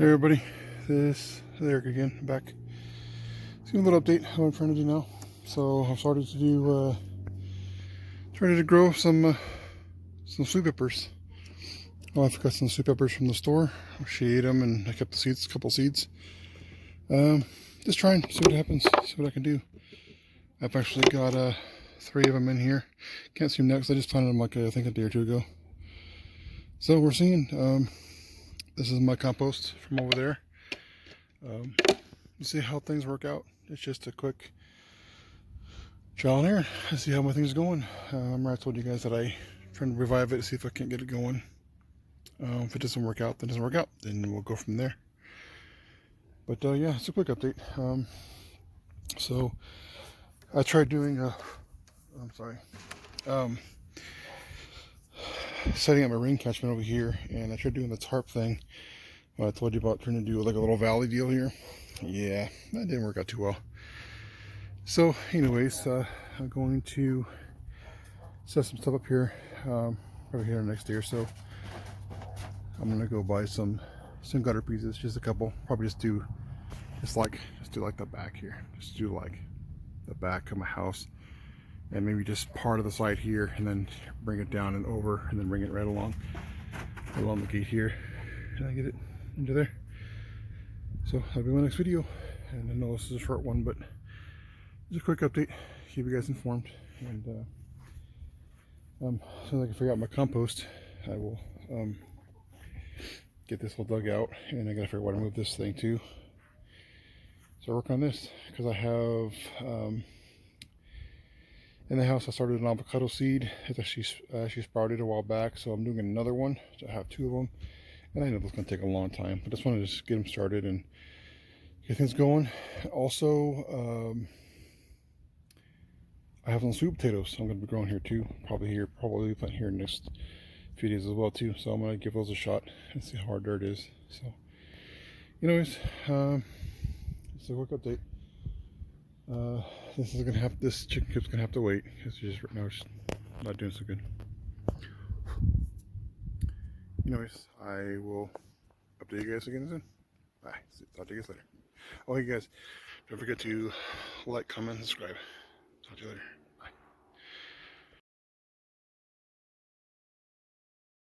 Hey everybody, this is Eric again, back. Let's give a little update on what I'm trying to do now. So I've started to do, trying to grow some sweet peppers. Oh, I've got some sweet peppers from the store. She ate them and I kept the seeds, a couple seeds. Just trying, see what happens, see what I can do. I've actually got 3 of them in here. Can't see them now because I just planted them like I think a day or two ago. So we're seeing, this is my compost from over there. Let's see how things work out. It's just a quick trial and error. Let's see how my thing's going. Remember I told you guys that I trying to revive it to see if I can't get it going. If it doesn't work out, then it doesn't work out. Then we'll go from there. But yeah, it's a quick update. So I tried doing setting up my rain catchment over here, and I tried doing the tarp thing. What I told you about trying to do like a little valley deal here. Yeah, that didn't work out too well. So anyways, I'm going to set some stuff up here over here next day or so. I'm gonna go buy some gutter pieces, just a couple. Probably just do like the back here. Just do like the back of my house, and maybe just part of the side here, and then bring it down and over, and then bring it right along the gate here, and I get it into there. So that'll be my next video, and I know this is a short one, but just a quick update, keep you guys informed. And as soon as I can figure out my compost, I will get this all dug out, and I gotta figure out where to move this thing to. So work on this, because I have in the house I started an avocado seed. It's actually sprouted a while back, so I'm doing another one. So I have 2 of them, and I know this is gonna take a long time, but I just want to just get them started and get things going. Also, I have some sweet potatoes I'm going to be growing here too. Probably plant here in the next few days as well too. So I'm going to give those a shot and see how hard dirt is. So, anyways, it's a quick update. This chicken coop's gonna have to wait because just right now it's not doing so good. Anyways, I will update you guys again soon. Bye. Talk to you guys later. Oh, hey guys, don't forget to like, comment, and subscribe. Talk to you later.